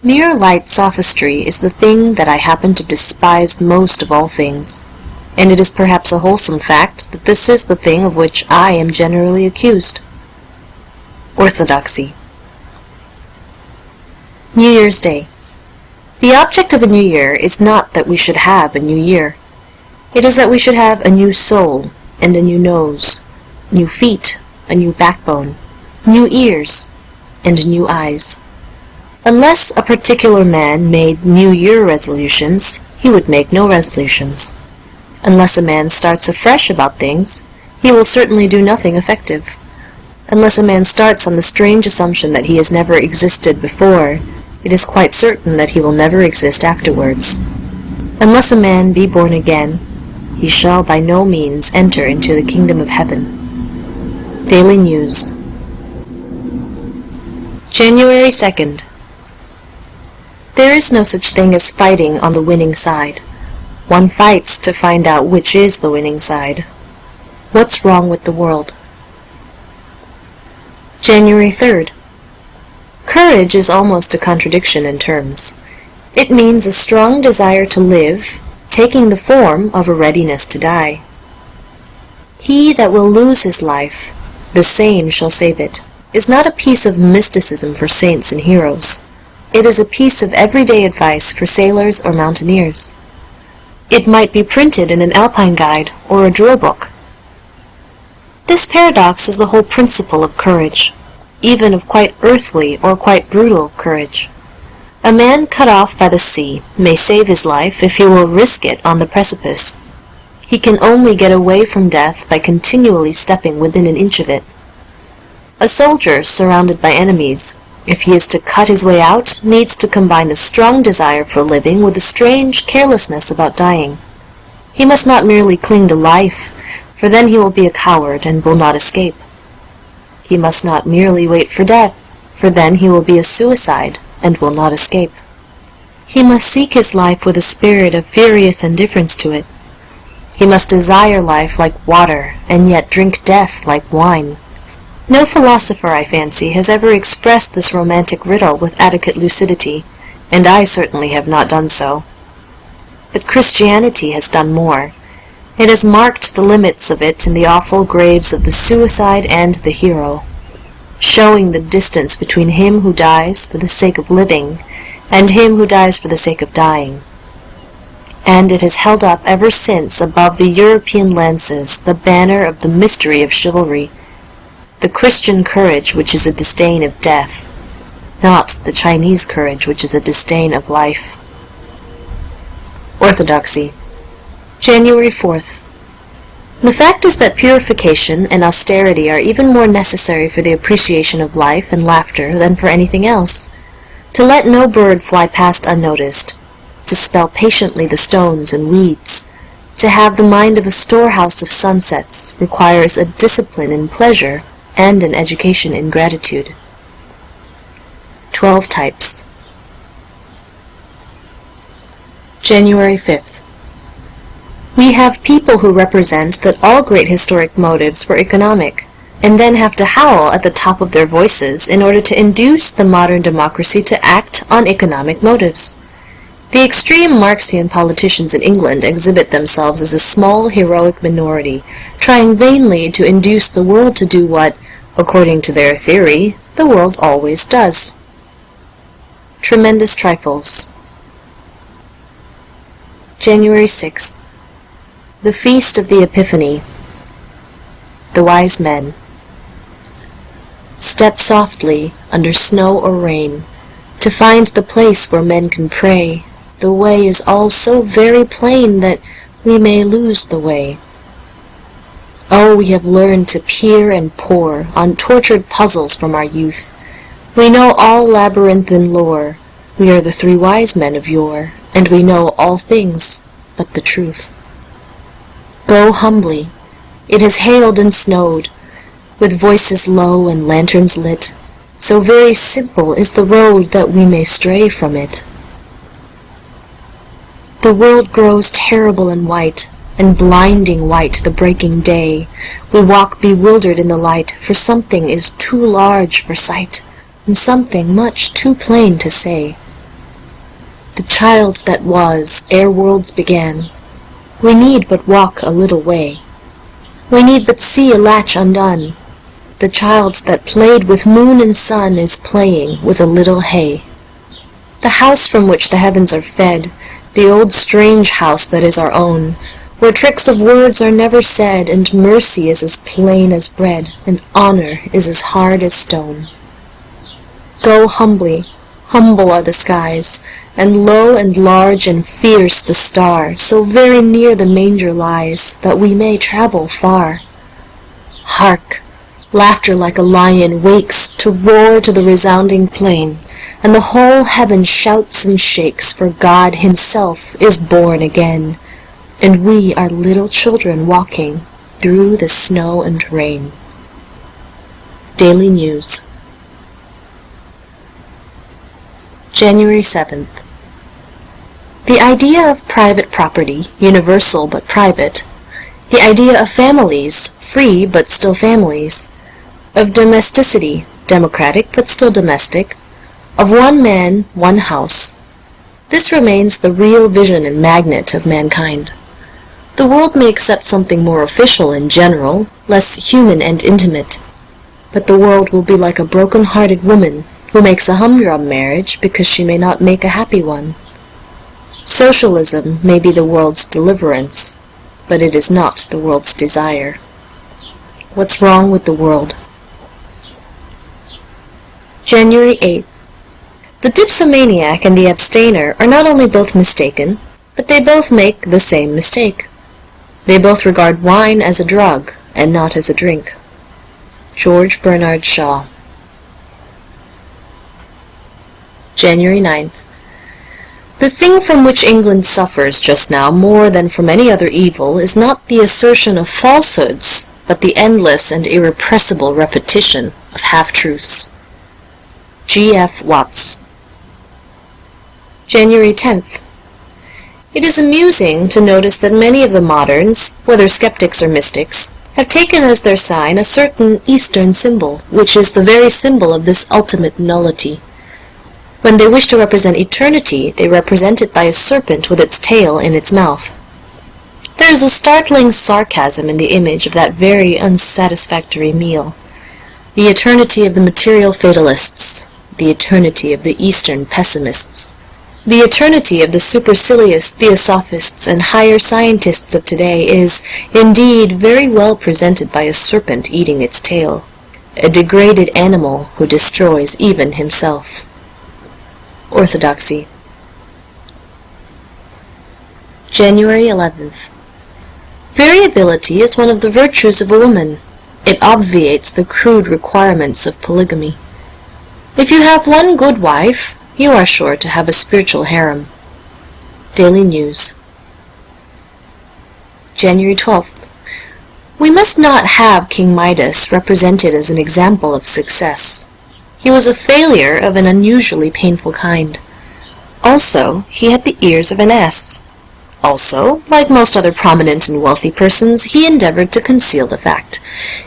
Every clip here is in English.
Mere light sophistry is the thing that I happen to despise most of all things, and it is perhaps a wholesome fact that this is the thing of which I am generally accused. Orthodoxy. New Year's Day. The object of a new year is not that we should have a new year. It is that we should have a new soul and a new nose, new feet, a new backbone, new ears, and new eyes. Unless a particular man made New Year resolutions, he would make no resolutions. Unless a man starts afresh about things, he will certainly do nothing effective. Unless a man starts on the strange assumption that he has never existed before, it is quite certain that he will never exist afterwards. Unless a man be born again, he shall by no means enter into the kingdom of heaven. Daily News. January 2nd. There is no such thing as fighting on the winning side. One fights to find out which is the winning side. What's wrong with the world? January 3rd. Courage is almost a contradiction in terms. It means a strong desire to live, taking the form of a readiness to die. He that will lose his life, the same shall save it, is not a piece of mysticism for saints and heroes. It is a piece of everyday advice for sailors or mountaineers. It might be printed in an Alpine guide or a drill book. This paradox is the whole principle of courage, even of quite earthly or quite brutal courage. A man cut off by the sea may save his life if he will risk it on the precipice. He can only get away from death by continually stepping within an inch of it. A soldier surrounded by enemies, if he is to cut his way out, needs to combine a strong desire for living with a strange carelessness about dying. He must not merely cling to life, for then he will be a coward and will not escape. He must not merely wait for death, for then he will be a suicide and will not escape. He must seek his life with a spirit of furious indifference to it. He must desire life like water, and yet drink death like wine. No philosopher, I fancy, has ever expressed this romantic riddle with adequate lucidity, and I certainly have not done so. But Christianity has done more. It has marked the limits of it in the awful graves of the suicide and the hero, showing the distance between him who dies for the sake of living and him who dies for the sake of dying. And it has held up ever since above the European lances the banner of the mystery of chivalry, the Christian courage which is a disdain of death, not the Chinese courage which is a disdain of life. Orthodoxy. January 4th. The fact is that purification and austerity are even more necessary for the appreciation of life and laughter than for anything else. To let no bird fly past unnoticed, to spell patiently the stones and weeds, to have the mind of a storehouse of sunsets requires a discipline in pleasure and an education in gratitude. 12 types. January 5th. We have people who represent that all great historic motives were economic, and then have to howl at the top of their voices in order to induce the modern democracy to act on economic motives. The extreme Marxian politicians in England exhibit themselves as a small heroic minority, trying vainly to induce the world to do what, according to their theory, the world always does. Tremendous trifles. January 6th. The Feast of the Epiphany. The Wise Men. Step softly, under snow or rain, to find the place where men can pray. The way is all so very plain that we may lose the way. Oh, we have learned to peer and pore on tortured puzzles from our youth. We know all labyrinthine lore. We are the 3 wise men of yore, and we know all things but the truth. Go humbly. It has hailed and snowed, with voices low and lanterns lit. So very simple is the road that we may stray from it. The world grows terrible and white, and blinding white the breaking day. We walk bewildered in the light, for something is too large for sight, and something much too plain to say. the child that was ere worlds began. We need but walk a little way. We need but see a latch undone. The child that played with moon and sun is playing with a little hay. The house from which the heavens are fed, the old strange house that is our own, where tricks of words are never said, and mercy is as plain as bread, and honor is as hard as stone. Go humbly, humble are the skies, and low and large and fierce the star, so very near the manger lies, that we may travel far. Hark! Laughter like a lion wakes to roar to the resounding plain, and the whole heaven shouts and shakes, for God himself is born again, and we are little children walking through the snow and rain. Daily News, January 7th. The idea of private property, universal but private, the idea of families, free but still families, of domesticity, democratic but still domestic, of one man, one house. This remains the real vision and magnet of mankind. The world may accept something more official and general, less human and intimate, but the world will be like a broken-hearted woman who makes a humdrum marriage because she may not make a happy one. Socialism may be the world's deliverance, but it is not the world's desire. What's wrong with the world? January 8th. The dipsomaniac and the abstainer are not only both mistaken, but they both make the same mistake. They both regard wine as a drug, and not as a drink. George Bernard Shaw. January 9th. The thing from which England suffers just now more than from any other evil is not the assertion of falsehoods, but the endless and irrepressible repetition of half-truths. G. F. Watts. January 10th. It is amusing to notice that many of the moderns, whether skeptics or mystics, have taken as their sign a certain Eastern symbol, which is the very symbol of this ultimate nullity. When they wish to represent eternity, they represent it by a serpent with its tail in its mouth. There is a startling sarcasm in the image of that very unsatisfactory meal. The eternity of the material fatalists, the eternity of the Eastern pessimists, the eternity of the supercilious theosophists and higher scientists of today is, indeed, very well presented by a serpent eating its tail, a degraded animal who destroys even himself. Orthodoxy. January 11th. Variability is one of the virtues of a woman. It obviates the crude requirements of polygamy. If you have one good wife, you are sure to have a spiritual harem. Daily News. January 12th. We must not have King Midas represented as an example of success. He was a failure of an unusually painful kind. Also, he had the ears of an ass. Also, like most other prominent and wealthy persons, he endeavored to conceal the fact.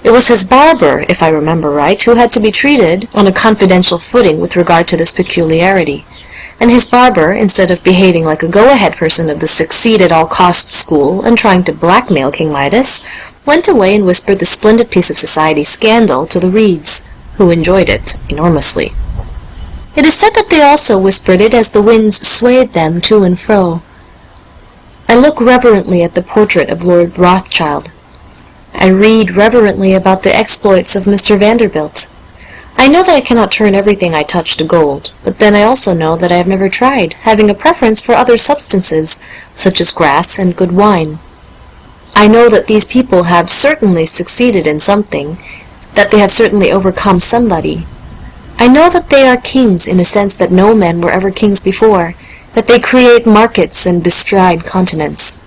It was his barber, if I remember right, who had to be treated on a confidential footing with regard to this peculiarity. And his barber, instead of behaving like a go-ahead person of the succeed-at-all-costs school and trying to blackmail King Midas, went away and whispered the splendid piece of society scandal to the reeds, who enjoyed it enormously. It is said that they also whispered it as the winds swayed them to and fro. I look reverently at the portrait of Lord Rothschild. I read reverently about the exploits of Mr. Vanderbilt. I know that I cannot turn everything I touch to gold, but then I also know that I have never tried, having a preference for other substances, such as grass and good wine. I know that these people have certainly succeeded in something, that they have certainly overcome somebody. I know that they are kings in a sense that no men were ever kings before, that they create markets and bestride continents.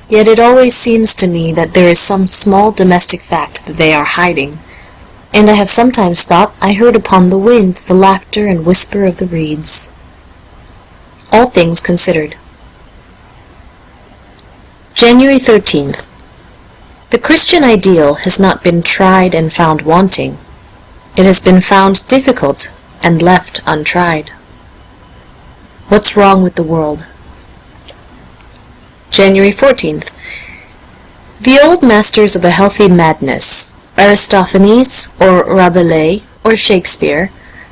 Yet it always seems to me that there is some small domestic fact that they are hiding, and I have sometimes thought I heard upon the wind the laughter and whisper of the reeds. All Things Considered. January 13th. The Christian ideal has not been tried and found wanting. It has been found difficult and left untried. What's Wrong with the World? January 14th. The old masters of a healthy madness, Aristophanes, or Rabelais, or Shakespeare,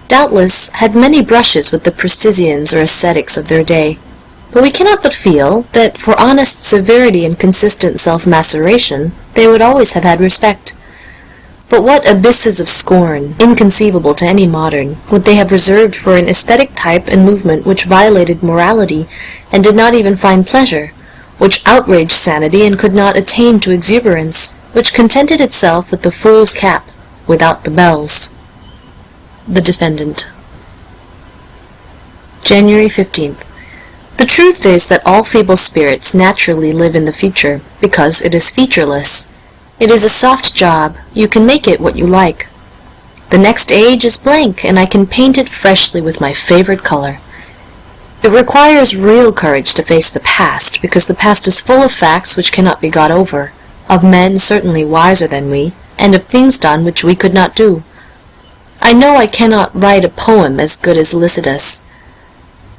doubtless had many brushes with the precisians or ascetics of their day, but we cannot but feel that for honest severity and consistent self-maceration they would always have had respect. But what abysses of scorn, inconceivable to any modern, would they have reserved for an aesthetic type and movement which violated morality and did not even find pleasure, which outraged sanity and could not attain to exuberance, which contented itself with the fool's cap, without the bells. The Defendant. January 15th. The truth is that all feeble spirits naturally live in the future, because it is featureless. It is a soft job, you can make it what you like. The next age is blank, and I can paint it freshly with my favorite color. It requires real courage to face the past, because the past is full of facts which cannot be got over, of men certainly wiser than we, and of things done which we could not do. I know I cannot write a poem as good as Lycidas,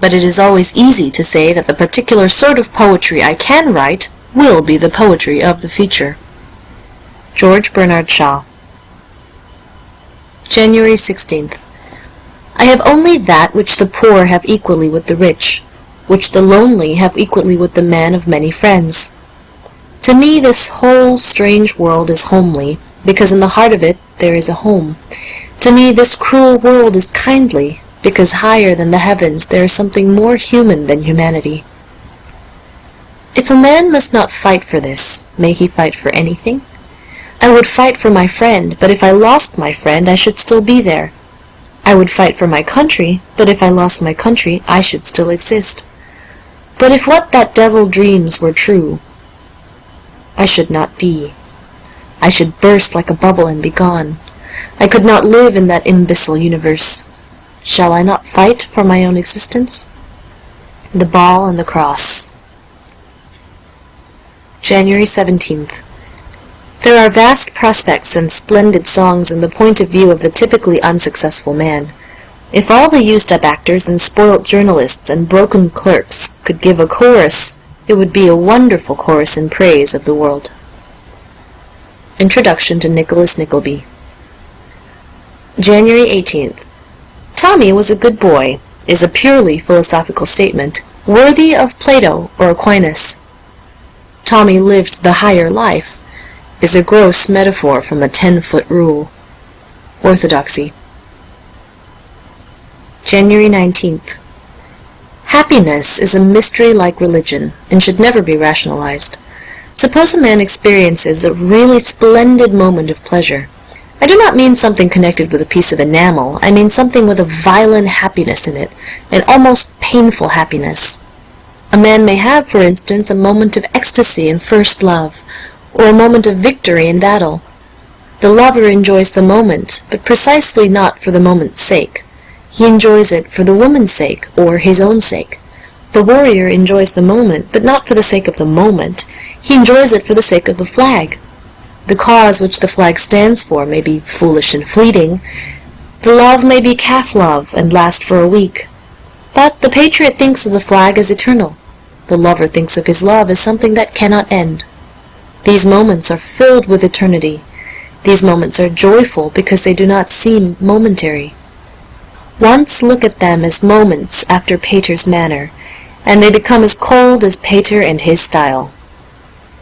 but it is always easy to say that the particular sort of poetry I can write will be the poetry of the future. George Bernard Shaw. January 16th. I have only that which the poor have equally with the rich, which the lonely have equally with the man of many friends. To me this whole strange world is homely, because in the heart of it there is a home. To me this cruel world is kindly, because higher than the heavens there is something more human than humanity. If a man must not fight for this, may he fight for anything? I would fight for my friend, but if I lost my friend I should still be there. I would fight for my country, but if I lost my country I should still exist. But if what that devil dreams were true, I should not be. I should burst like a bubble and be gone. I could not live in that imbecile universe. Shall I not fight for my own existence? The Ball and the Cross. January 17th. There are vast prospects and splendid songs in the point of view of the typically unsuccessful man. If all the used-up actors and spoilt journalists and broken clerks could give a chorus, it would be a wonderful chorus in praise of the world. Introduction to Nicholas Nickleby. January 18th. Tommy was a good boy is a purely philosophical statement, worthy of Plato or Aquinas. Tommy lived the higher life is a gross metaphor from a 10-foot rule. Orthodoxy. January 19th. Happiness is a mystery like religion, and should never be rationalized. Suppose a man experiences a really splendid moment of pleasure. I do not mean something connected with a piece of enamel. I mean something with a violent happiness in it, an almost painful happiness. A man may have, for instance, a moment of ecstasy in first love, or a moment of victory in battle. The lover enjoys the moment, but precisely not for the moment's sake. He enjoys it for the woman's sake, or his own sake. The warrior enjoys the moment, but not for the sake of the moment. He enjoys it for the sake of the flag. The cause which the flag stands for may be foolish and fleeting. The love may be calf love and last for a week. But the patriot thinks of the flag as eternal. The lover thinks of his love as something that cannot end. These moments are filled with eternity. These moments are joyful because they do not seem momentary. Once look at them as moments after Pater's manner, and they become as cold as Pater and his style.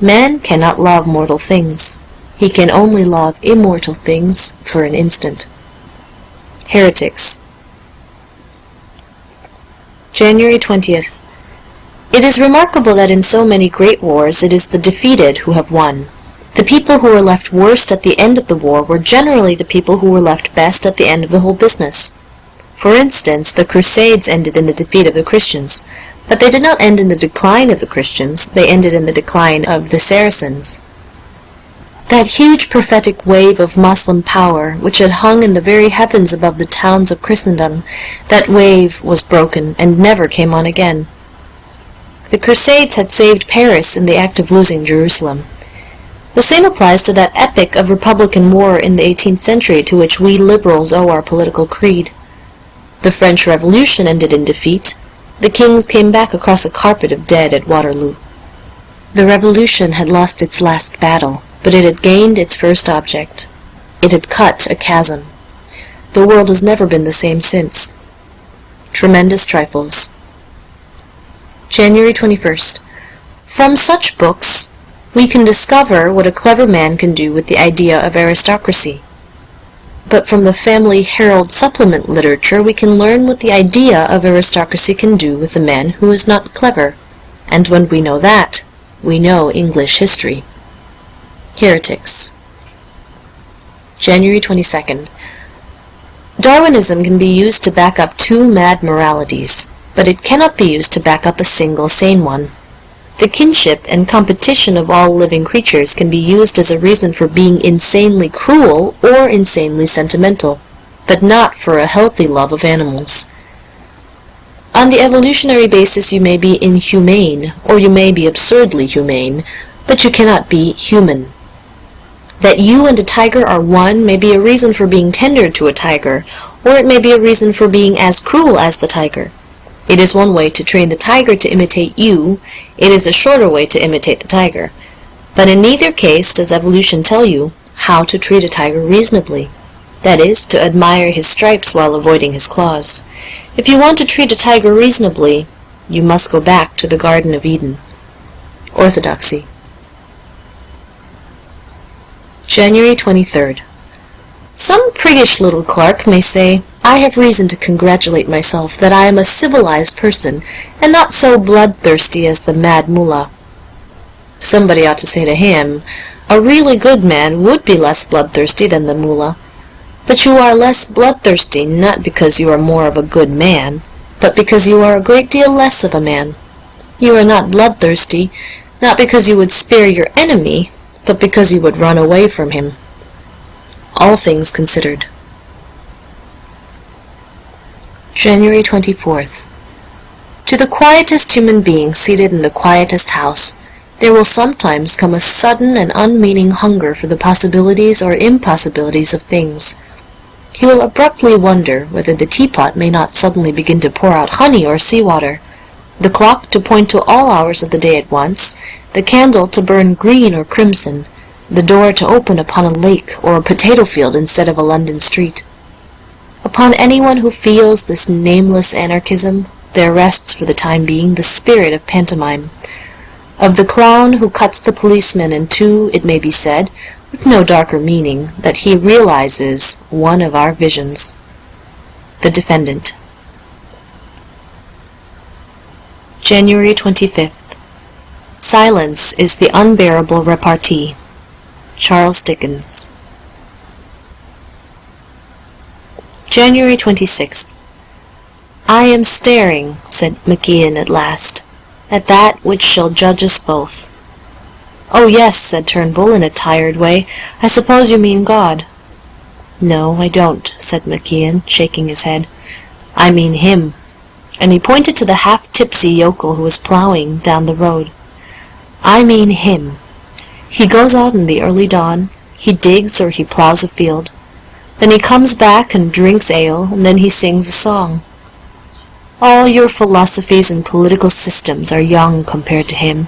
Man cannot love mortal things. He can only love immortal things for an instant. Heretics. January 20th. It is remarkable that in so many great wars it is the defeated who have won. The people who were left worst at the end of the war were generally the people who were left best at the end of the whole business. For instance, the Crusades ended in the defeat of the Christians, but they did not end in the decline of the Christians, they ended in the decline of the Saracens. That huge prophetic wave of Moslem power, which had hung in the very heavens above the towns of Christendom, that wave was broken and never came on again. The Crusades had saved Paris in the act of losing Jerusalem. The same applies to that epic of Republican war in the 18th century to which we liberals owe our political creed. The French Revolution ended in defeat. The kings came back across a carpet of dead at Waterloo. The revolution had lost its last battle, but it had gained its first object. It had cut a chasm. The world has never been the same since. Tremendous Trifles. January 21st. From such books, we can discover what a clever man can do with the idea of aristocracy. But from the Family Herald supplement literature, we can learn what the idea of aristocracy can do with a man who is not clever. And when we know that, we know English history. Heretics. January 22nd. Darwinism can be used to back up two mad moralities, but it cannot be used to back up a single sane one. The kinship and competition of all living creatures can be used as a reason for being insanely cruel or insanely sentimental, but not for a healthy love of animals. On the evolutionary basis, you may be inhumane, or you may be absurdly humane, but you cannot be human. That you and a tiger are one may be a reason for being tender to a tiger, or it may be a reason for being as cruel as the tiger. It is one way to train the tiger to imitate you, it is a shorter way to imitate the tiger. But in neither case does evolution tell you how to treat a tiger reasonably. That is, to admire his stripes while avoiding his claws. If you want to treat a tiger reasonably, you must go back to the Garden of Eden. Orthodoxy. January 23rd. Some priggish little clerk may say, I have reason to congratulate myself that I am a civilized person, and not so bloodthirsty as the mad mullah. Somebody ought to say to him, a really good man would be less bloodthirsty than the mullah. But you are less bloodthirsty not because you are more of a good man, but because you are a great deal less of a man. You are not bloodthirsty, not because you would spare your enemy, but because you would run away from him. All Things Considered. January 24th. To the quietest human being seated in the quietest house, there will sometimes come a sudden and unmeaning hunger for the possibilities or impossibilities of things. He will abruptly wonder whether the teapot may not suddenly begin to pour out honey or sea-water, the clock to point to all hours of the day at once, the candle to burn green or crimson, the door to open upon a lake or a potato field instead of a London street. Upon anyone who feels this nameless anarchism, there rests for the time being the spirit of pantomime. Of the clown who cuts the policeman in two, it may be said, with no darker meaning, that he realizes one of our visions. The Defendant. January 25th. Silence is the unbearable repartee. Charles Dickens. January 26th. I am staring, said MacIan at last, at that which shall judge us both. Oh, yes, said Turnbull in a tired way. I suppose you mean God. No, I don't, said MacIan, shaking his head. I mean him. And he pointed to the half-tipsy yokel who was ploughing down the road. I mean him. He goes out in the early dawn, he digs or he ploughs a field. Then he comes back and drinks ale, and then he sings a song. All your philosophies and political systems are young compared to him.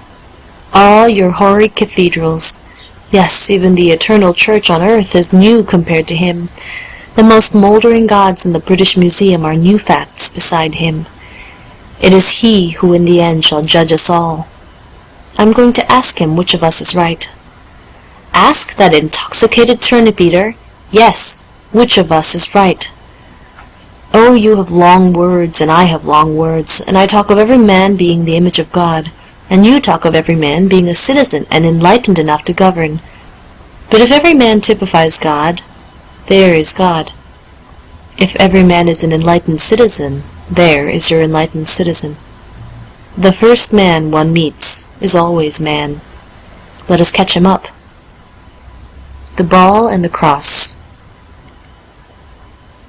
All your hoary cathedrals, yes, even the eternal church on earth is new compared to him. The most mouldering gods in the British Museum are new facts beside him. It is he who in the end shall judge us all. I'm going to ask him which of us is right. Ask that intoxicated turnip-eater, yes, which of us is right. Oh, you have long words, and I have long words, and I talk of every man being the image of God, and you talk of every man being a citizen and enlightened enough to govern. But if every man typifies God, there is God. If every man is an enlightened citizen, there is your enlightened citizen. The first man one meets is always man. Let us catch him up. The Ball and the Cross.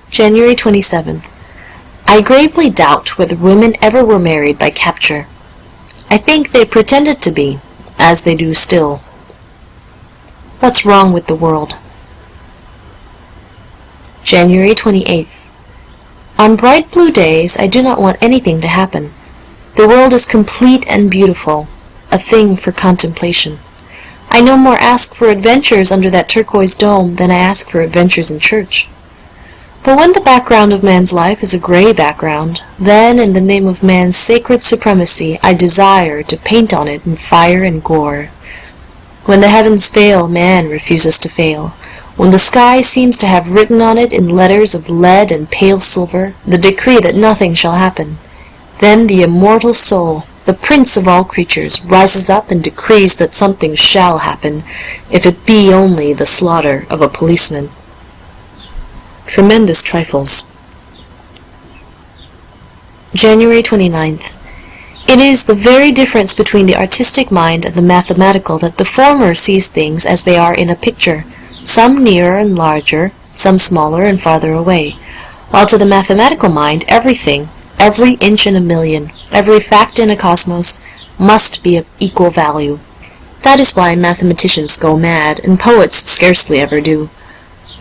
January 27th. I gravely doubt whether women ever were married by capture. I think they pretended to be, as they do still. What's wrong with the world? January 28th. On bright blue days I do not want anything to happen. The world is complete and beautiful, a thing for contemplation. I no more ask for adventures under that turquoise dome than I ask for adventures in church. But when the background of man's life is a gray background, then in the name of man's sacred supremacy I desire to paint on it in fire and gore. When the heavens fail, man refuses to fail. When the sky seems to have written on it in letters of lead and pale silver the decree that nothing shall happen, then the immortal soul, the prince of all creatures, rises up and decrees that something shall happen, if it be only the slaughter of a policeman. Tremendous Trifles. January 29th. It is the very difference between the artistic mind and the mathematical that the former sees things as they are in a picture, some nearer and larger, some smaller and farther away, while to the mathematical mind everything, every inch in a million, every fact in a cosmos, must be of equal value. That is why mathematicians go mad, and poets scarcely ever do.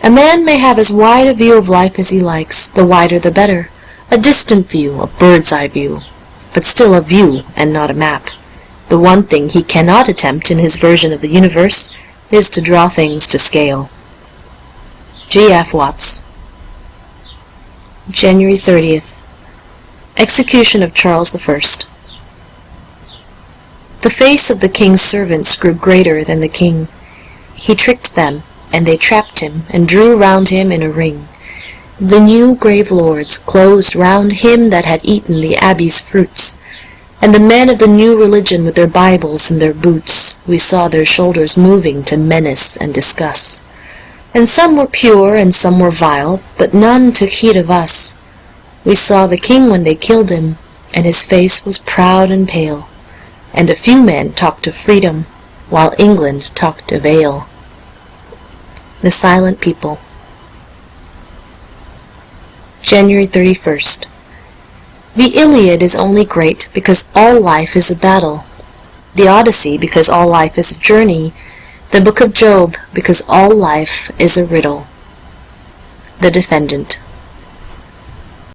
A man may have as wide a view of life as he likes, the wider the better, a distant view, a bird's-eye view, but still a view and not a map. The one thing he cannot attempt in his version of the universe is to draw things to scale. G. F. Watts. January 30th. Execution of Charles I. The face of the king's servants grew greater than the king. He tricked them, and they trapped him, and drew round him in a ring. The new grave lords closed round him that had eaten the abbey's fruits, and the men of the new religion with their Bibles in their boots, we saw their shoulders moving to menace and discuss. And some were pure and some were vile, but none took heed of us. We saw the king when they killed him, and his face was proud and pale, and a few men talked of freedom, while England talked of ale. The Silent People. January 31st. The Iliad is only great because all life is a battle, the Odyssey because all life is a journey, the Book of Job because all life is a riddle. The Defendant.